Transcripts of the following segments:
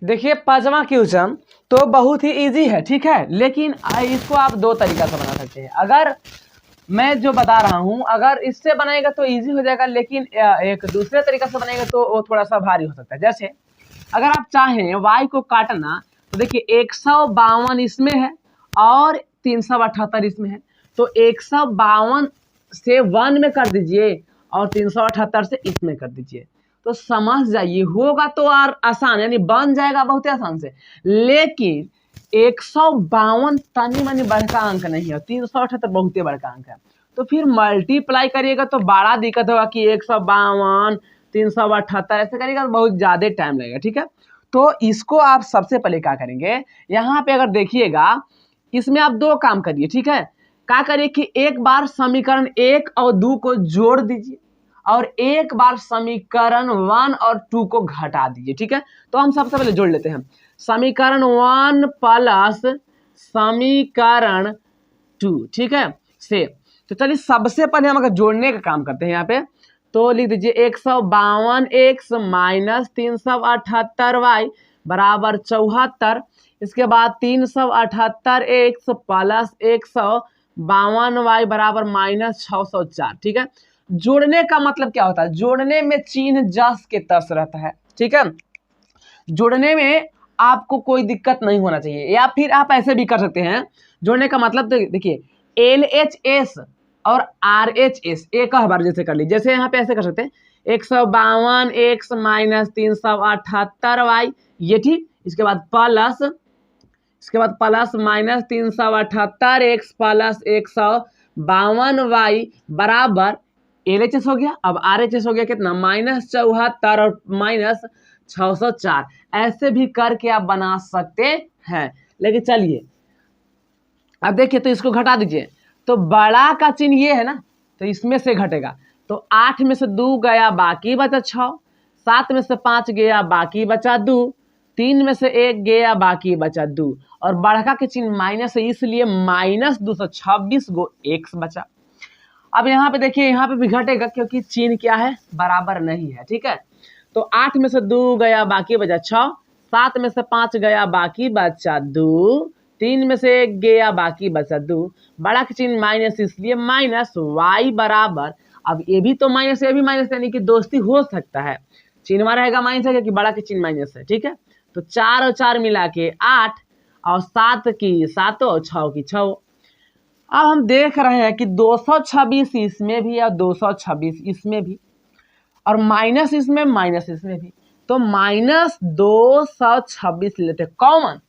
देखिए पांचवा क्वेश्चन तो बहुत ही इजी है, ठीक है, लेकिन इसको आप दो तरीका से बना सकते हैं। अगर मैं जो बता रहा हूं अगर इससे बनाएगा तो इजी हो जाएगा, लेकिन एक दूसरे तरीका से बनाएगा तो वो थोड़ा सा भारी हो सकता है। जैसे अगर आप चाहें y को काटना तो देखिए 152 इसमें है और 378 इसमें है, तो 152 से 1 में कर दीजिए और 378 से इसमें कर दीजिए, तो समझ जाइए होगा तो और आसान, यानी बन जाएगा बहुत ही आसान से। लेकिन 152 तनी मनी बड़का अंक नहीं है, 378 बहुत ही बड़का अंक है, तो फिर मल्टीप्लाई करिएगा तो बड़ा दिक्कत होगा कि 152 378 ऐसे करिएगा तो बहुत ज़्यादा टाइम लगेगा, ठीक है। तो इसको आप सबसे पहले क्या करेंगे, यहाँ पे अगर देखिएगा इसमें आप दो काम करिए, ठीक है। क्या करिए कि एक बार समीकरण 1 और 2 को जोड़ दीजिए और एक बार समीकरण 1 और 2 को घटा दीजिए, ठीक है। तो हम सबसे पहले जोड़ लेते हैं समीकरण 1 प्लस समीकरण 2, ठीक है से। तो चलिए सबसे पहले हम अगर जोड़ने का काम करते हैं यहाँ पे, तो लिख दीजिए 152x माइनस 378y बराबर 74। इसके बाद 378x प्लस 152y बराबर माइनस 604, ठीक है। जोड़ने का मतलब क्या होता है, जोड़ने में चिन्ह जस के तस रहता है, ठीक है। जोड़ने में आपको कोई दिक्कत नहीं होना चाहिए, या फिर आप ऐसे भी कर सकते हैं। जोड़ने का मतलब देखिए LHS और RHS एक बार जैसे कर लीजिए, जैसे यहाँ पे ऐसे कर सकते हैं 152x माइनस 378y, ये ठीक। इसके बाद plus minus 378x plus 152y बराबर LHS हो गया। अब RHS हो गया कितना, माइनस 74 और माइनस 604। ऐसे भी करके आप बना सकते हैं। लेकिन चलिए अब देखिए, तो इसको घटा दीजिए, तो बड़ा का चिन्ह ये है ना, तो इसमें से घटेगा, तो 8 में से 2 गया बाकी बचा 6, 7 में से 5 गया बाकी बचा 2, 3 में से 1 गया बाकी बचा 2, और बड़का के चिन्ह माइनस है इसलिए माइनस 226 गो x बचा। अब यहाँ पे देखिए, यहाँ पे भी घटेगा क्योंकि चिन्ह क्या है, बराबर नहीं है, ठीक है। तो 8 में से 2 गया बाकी बचा 6, 7 में से 5 गया बाकी बचा 2, 3 में से 1 गया बाकी बचा 2, बड़ा का चिन्ह माइनस इसलिए माइनस y बराबर, अब ये भी तो माइनस ये भी माइनस, यानी कि दोस्ती हो सकता है, चिन्ह रहेगा माइनस है क्योंकि बड़ा का चिन्ह माइनस है, ठीक है। तो 4 और 4 मिला के 8 और 7 की 7 और 6 की 6। अब हम देख रहे हैं कि 226 इसमें भी और 226 इसमें भी, और माइनस इसमें माइनस इसमें भी, तो माइनस 226 लेते कॉमन,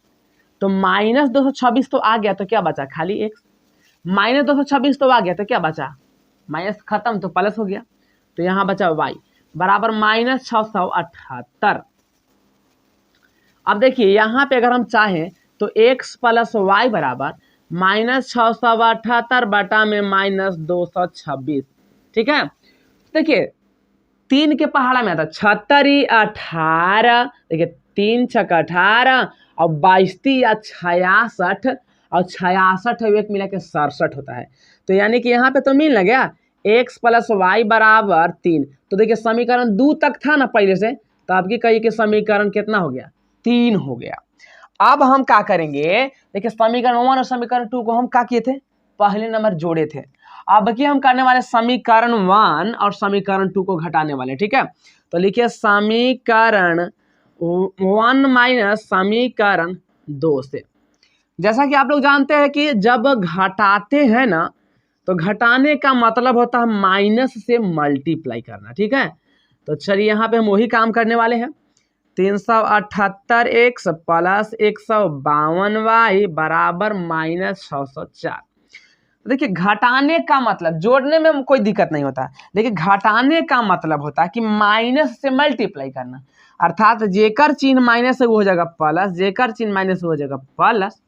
तो माइनस 226 तो आ गया, तो क्या बचा, खाली x। माइनस 226 तो आ गया, तो क्या बचा, माइनस खत्म तो प्लस हो गया, तो यहाँ बचा y बराबर माइनस 678। अब देखिए यहाँ पे अगर हम चाहें तो x प्लस वाई बराबर माइनस 678 बटा में माइनस 226, ठीक है। देखिए 3 के पहाड़ा में आता 76 18, देखिए 3 छक्का 18 और 22 या 66 और 66 एक मिला के 67 होता है। तो यानी कि यहाँ पे तो मिल ना गया x प्लस वाई बराबर 3। तो देखिए समीकरण 2 तक था ना पहले से, तो आपकी कही कि समीकरण कितना हो गया, 3 हो गया। अब हम क्या करेंगे, देखिए समीकरण 1 और समीकरण 2 को हम क्या किए थे, पहले नंबर जोड़े थे। अब की हम करने वाले समीकरण 1 और समीकरण 2 को घटाने वाले, ठीक है। तो लिखिए समीकरण 1 माइनस समीकरण 2 से। जैसा कि आप लोग जानते हैं कि जब घटाते हैं ना, तो घटाने का मतलब होता है माइनस से मल्टीप्लाई करना, ठीक है। तो चलिए यहाँ पे हम वही काम करने वाले हैं। 378x प्लस 152y बराबर माइनस 604। देखिए घटाने का मतलब, जोड़ने में कोई दिक्कत नहीं होता, लेकिन घटाने का मतलब होता है कि माइनस से मल्टीप्लाई करना, अर्थात जेकर चिन्ह माइनस है वो हो जाएगा प्लस, जेकर चिन्ह माइनस हो जाएगा प्लस।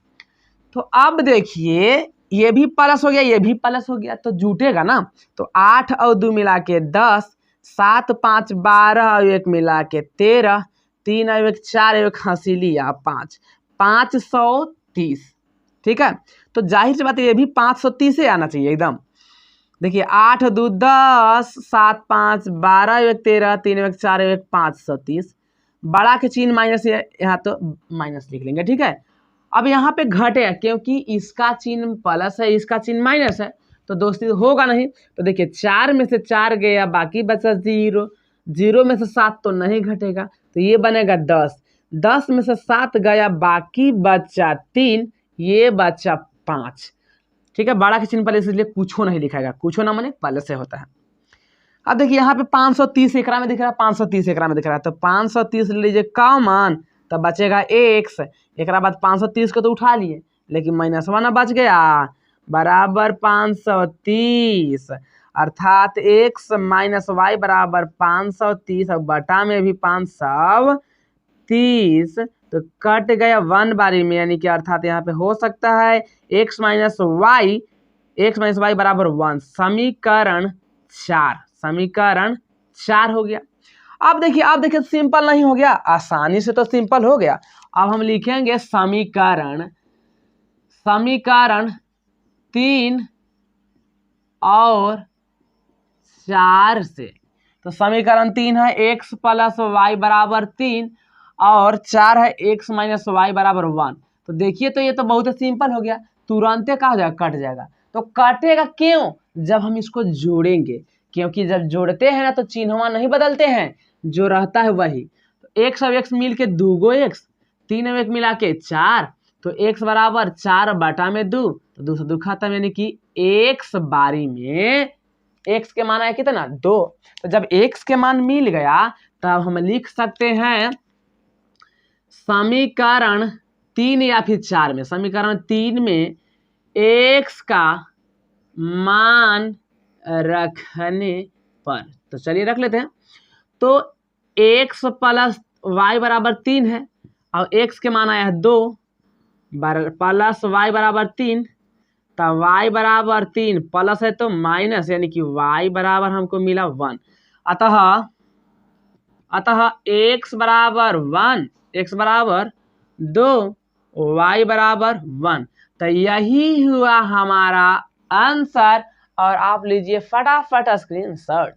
तो अब देखिए ये भी प्लस हो गया, ये भी प्लस हो गया, तो जुटेगा ना। तो 8 और 2 मिला के 10, 7 5 12 और 1 मिला के 13, 3 और 1 4 1 हंसी लिया 5, 530, ठीक है। तो जाहिर सी बात है ये भी 530 से आना चाहिए एकदम। देखिए 8 2 10, 7 5 12 1 13, 3 1 4 1 530, बड़ा के चिन्ह माइनस है, यहाँ तो माइनस लिख लेंगे, ठीक है। अब यहाँ पे घटे क्योंकि इसका चिन्ह प्लस है, इसका चिन्ह माइनस है, तो दोस्ती होगा नहीं। तो देखिए 4 में से 4 गया, बाकी बचा 0, 0 में से 7 तो नहीं घटेगा, तो ये बनेगा 10, 10 में से 7 गया, बाकी बचा 3, ये बचा 5, ठीक है। बड़ा के चिन्ह पहले इसलिए कुछ नहीं लिखाएगा, कुछ ना माने पहले से होता है। अब देखिए यहाँ पे 530 एकरा में दिख रहा है, 530 एकरा में दिख रहा है, तो 530 ले लीजिए कॉमन, तब बचेगा x, एक बाद 530 को तो उठा लिए, लेकिन -1 बच गया, बराबर 530, अर्थात x माइनस वाई बराबर 530, और बटा में भी 530, तो कट गया 1 बारी में, यानी कि अर्थात यहाँ पे हो सकता है x माइनस वाई बराबर 1, समीकरण 4 हो गया। अब देखिए सिंपल नहीं हो गया, आसानी से तो सिंपल हो गया। अब हम लिखेंगे समीकरण 3 और 4 से। तो समीकरण 3 है x प्लस वाई बराबर 3 और 4 है x माइनस वाई बराबर 1। तो देखिए तो ये तो बहुत सिंपल हो गया, तुरंत क्या हो जाएगा, कट जाएगा। तो कटेगा क्यों, जब हम इसको जोड़ेंगे, क्योंकि जब जोड़ते हैं ना तो चिन्हवा नहीं बदलते हैं, जो रहता है वही। तो x और x मिल के 2 x, 3 और 1 मिला के 4, तो x बराबर 4 बटा में 2, तो 2 से 2 खत्म, यानी कि x बारी में x के मान है कितना 2। तो जब x के मान मिल गया तब हम लिख सकते हैं समीकरण 3 या फिर 4 में, समीकरण 3 में x का मान रखने पर, तो चलिए रख लेते हैं। तो x प्लस वाई बराबर 3 है, और x के मान आया है 2, प्लस वाई बराबर 3, तो y बराबर 3 प्लस है तो माइनस, यानी कि y बराबर हमको मिला 1। अतः x बराबर 1, x बराबर 2, y बराबर 1। तो यही हुआ हमारा आंसर, और आप लीजिए फटाफट स्क्रीनशॉट।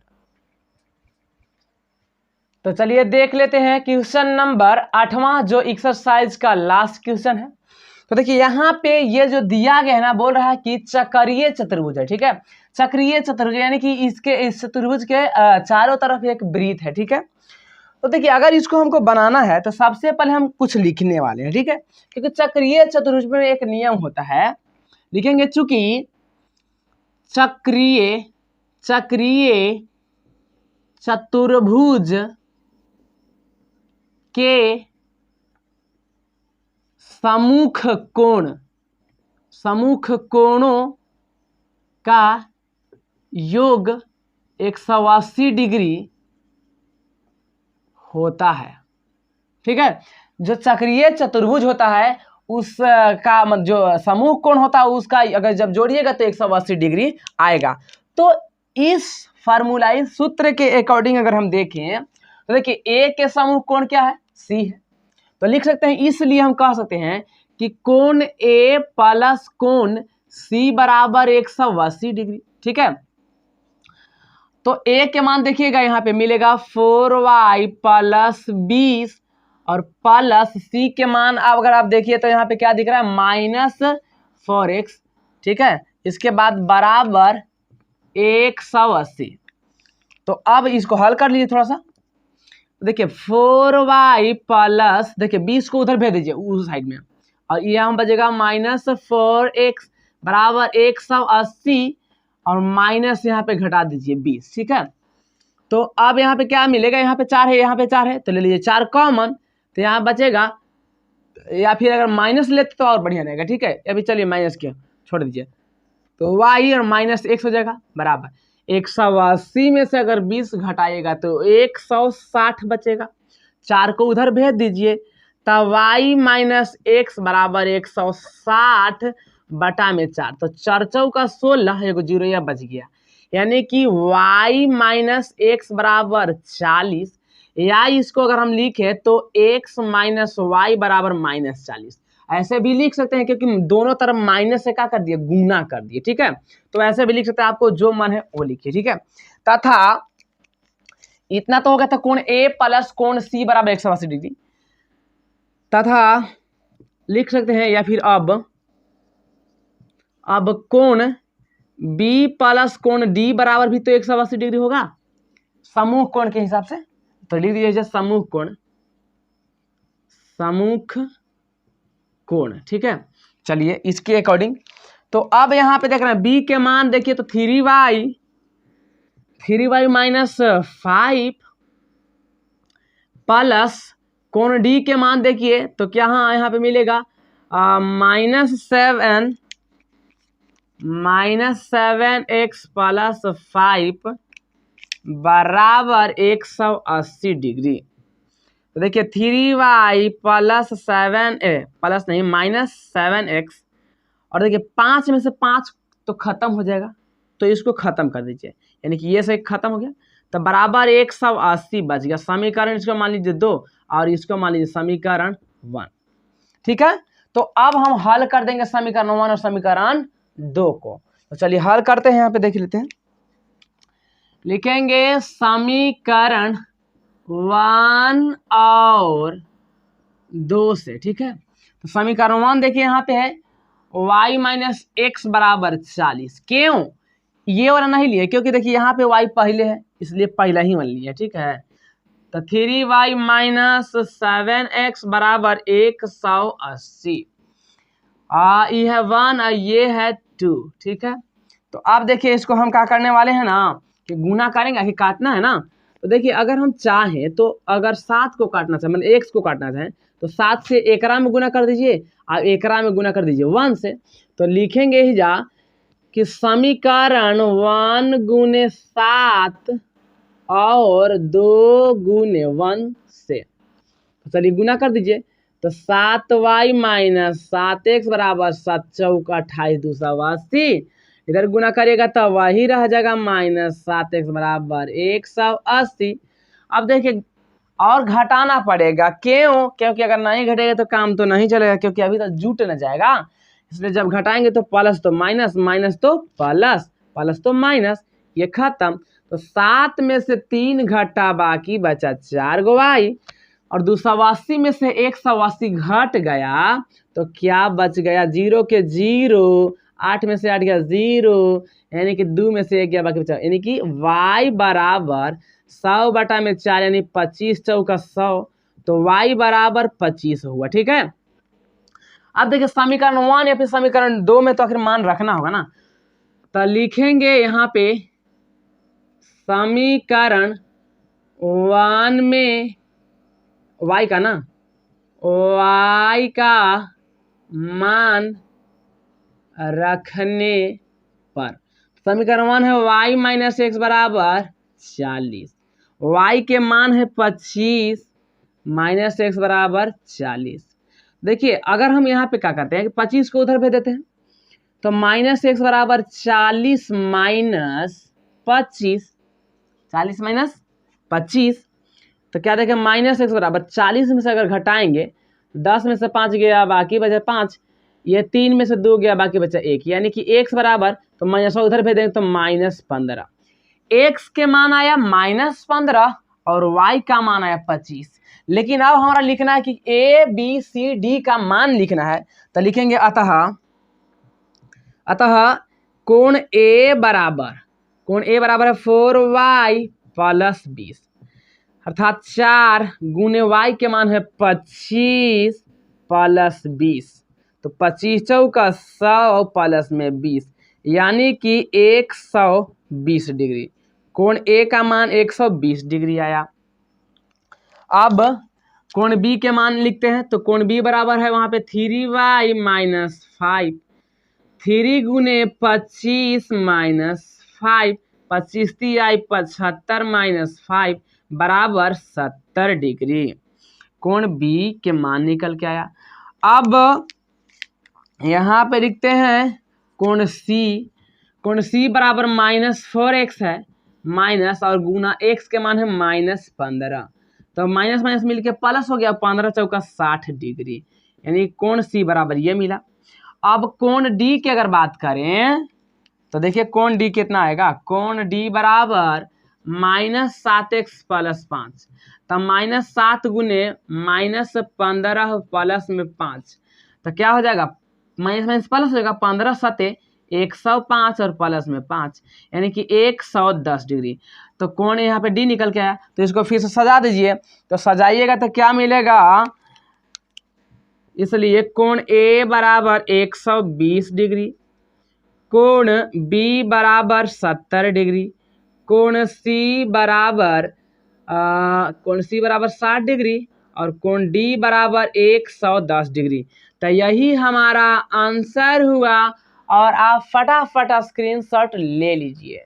तो चलिए देख लेते हैं क्वेश्चन नंबर 8वां, जो एक्सरसाइज का लास्ट क्वेश्चन है। तो देखिए यहाँ पे ये जो दिया गया है ना, बोल रहा है कि चक्रीय चतुर्भुज है, ठीक है। चक्रीय चतुर्भुज यानी कि इस चतुर्भुज के चारों तरफ एक वृत्त है, ठीक है। तो देखिए अगर इसको हमको बनाना है तो सबसे पहले हम कुछ लिखने वाले हैं, ठीक है, क्योंकि चक्रीय चतुर्भुज में एक नियम होता है, लिखेंगे चूंकि चक्रीय चतुर्भुज के सम्मुख कोणों का योग 180 डिग्री होता है, ठीक है। जो चक्रीय चतुर्भुज होता है उसका जो समूह कोण होता है उसका अगर जब जोड़िएगा तो 180 डिग्री आएगा। तो इस फार्मूला, इस सूत्र के अकॉर्डिंग अगर हम देखें तो देखिए ए के समूह कोण क्या है, सी है। तो लिख सकते हैं, इसलिए हम कह सकते हैं कि कोण ए प्लस कोण सी बराबर 180 डिग्री, ठीक है। तो ए के मान देखिएगा यहाँ पे मिलेगा 4y प्लस 20, और प्लस सी के मान अब अगर आप देखिए तो यहाँ पे क्या दिख रहा है, -4x, ठीक है। इसके बाद बराबर 180। तो अब इसको हल कर लीजिए थोड़ा सा। देखिए 4y प्लस, देखिए 20 को उधर भेज दीजिए उस साइड में, और ये हम बचेगा -4x बराबर 180, और माइनस यहाँ पे घटा दीजिए 20, ठीक है। तो अब यहाँ पे क्या मिलेगा, यहाँ पे 4 है, यहाँ पे 4 है, तो ले लीजिए 4 कॉमन, तो यहाँ बचेगा, या फिर अगर माइनस लेते तो और बढ़िया रहेगा, ठीक है। अभी चलिए माइनस किया छोड़ दीजिए, तो y और -x हो जाएगा बराबर 180 में से अगर 20 घटाइएगा तो 160 बचेगा। 4 को उधर भेज दीजिए, तब y माइनस x बराबर 160 बटा में 4, तो 4 चौका 16, एगो जीरो या बच गया, यानी कि y माइनस x बराबर 40, या इसको अगर हम लिखे तो x माइनस वाई बराबर -40, ऐसे भी लिख सकते हैं, क्योंकि दोनों तरफ माइनस से क्या कर दिए, गुना कर दिए, ठीक है। तो ऐसे भी लिख सकते हैं, आपको जो मन है वो लिखिए, ठीक है। तथा इतना तो हो गया था कोण ए प्लस कोण सी बराबर 180 डिग्री, तथा लिख सकते हैं या फिर अब कोण बी प्लस कोण डी बराबर भी तो 180 डिग्री होगा समूह कोण के हिसाब से। तो लिख दीजिए समूह कोण, ठीक है। चलिए इसके अकॉर्डिंग तो अब यहाँ पे देख रहे हैं बी के मान देखिए तो 3y माइनस 5 प्लस कोण डी के मान देखिए तो क्या यहाँ पे मिलेगा -7x प्लस 5 बराबर 180 डिग्री। तो देखिए 3y प्लस 7a प्लस नहीं -7x, और देखिए 5 में से 5 तो खत्म हो जाएगा, तो इसको खत्म कर दीजिए, यानी कि ये से खत्म हो गया तो बराबर 180 बच गया। समीकरण इसको मान लीजिए 2 और इसको मान लीजिए समीकरण 1, ठीक है। तो अब हम हल कर देंगे समीकरण 1 और समीकरण 2 को। तो चलिए हल करते हैं, यहाँ पे देख लेते हैं। लिखेंगे समीकरण 1 और 2 से, ठीक है। तो समीकरण 1 देखिए यहाँ पे है y माइनस एक्स बराबर 40। क्यों ये वाला नहीं लिए? क्योंकि देखिए यहाँ पे y पहले है इसलिए पहला ही मान लिया, ठीक है। तो 3y माइनस 7x बराबर 180, ये है 1 और ये है 2, ठीक है। तो अब देखिए इसको हम क्या करने वाले हैं ना कि गुना करेंगे कि काटना है ना। तो देखिए अगर हम चाहें तो अगर 7 को काटना चाहें मतलब x को काटना चाहें तो 7 से एकरा में गुना कर दीजिए और एकरा में गुना कर दीजिए 1 से। तो लिखेंगे ही जा कि समीकरण 1 गुने 7 और 2 गुने 1 से। तो चलिए गुना कर दीजिए तो 7y माइनस 7x बराबर 7 चौक 28 दूसरा 80, इधर गुना करिएगा तो वही रह जाएगा -7x बराबर 180। अब देखिए और घटाना पड़ेगा, क्यों? क्योंकि अगर नहीं घटेगा तो काम तो नहीं चलेगा, क्योंकि अभी तो जुट न जाएगा, इसलिए जब घटाएंगे तो प्लस तो माइनस, माइनस तो प्लस, प्लस तो माइनस, ये खत्म। तो 7 में से 3 घटा बाकी बचा 4 गो y, और 280 में से 180 घट गया तो क्या बच गया? 0 के 0, 8 में से 8 गया 0, यानी कि 2 में से 1 गया बाकी बचा, यानी कि y बराबर 100 बटा में 4 यानी 25 चौका 100, तो y बराबर 25 हुआ, ठीक है। अब देखिए समीकरण 1 या फिर समीकरण 2 में तो आखिर मान रखना होगा ना। तो लिखेंगे यहाँ पे समीकरण 1 में y का ना, y का मान रखने पर समीकरण 1 है y माइनस एक्स बराबर 40, y के मान है 25 माइनस एक्स बराबर 40। देखिए अगर हम यहाँ पे क्या करते हैं कि 25 को उधर भेज देते हैं तो माइनस एक्स बराबर 40 माइनस 25, 40 माइनस 25, तो क्या देखें माइनस एक्स बराबर 40 में से अगर घटाएंगे 10 में से 5 गया बाकी बचा 5, ये 3 में से 2 गया बाकी बचा 1, यानी कि x बराबर तो माइनस उधर भेज देंगे तो -15। x के मान आया -15 और y का मान आया 25। लेकिन अब हमारा लिखना है कि a b c d का मान लिखना है। तो लिखेंगे अतः कोण a बराबर है 4y प्लस 20, अर्थात 4 गुने y के मान है 25 प्लस 20, तो 25 चौका 100 प्लस में 20, यानी कि 120 डिग्री। कोण A का मान 120 डिग्री आया। अब कोण B के मान लिखते हैं तो कोण B बराबर है वहां पे 3y माइनस 5, 3 गुने 25 माइनस 5, 25 3 75 माइनस 5 बराबर 70 डिग्री। कोण B के मान निकल के आया। अब यहाँ पे लिखते हैं कोण C बराबर -4x है, माइनस और गुना x के मान है -15, तो माइनस माइनस मिलके प्लस हो गया, 15 चौका 60 डिग्री, यानी कोण C बराबर ये मिला। अब कोण D की अगर बात करें तो देखिए कोण D कितना आएगा, कोण D बराबर -7x+5, तो -7 गुने -15 प्लस में 5, तो क्या हो जाएगा, माइनस माइनस प्लस हो जाएगा, 15 सते 105 और प्लस में 5, यानी कि 110 डिग्री। तो कोण यहाँ पे डी निकल के आया, तो इसको फिर से सजा दीजिए। तो सजाइएगा तो क्या मिलेगा, इसलिए कोण ए बराबर 120 डिग्री, कोण बी बराबर 70 डिग्री, कोण सी बराबर 60 डिग्री, और कोण डी बराबर 110 डिग्री। तो यही हमारा आंसर हुआ, और आप फटाफट स्क्रीनशॉट ले लीजिए।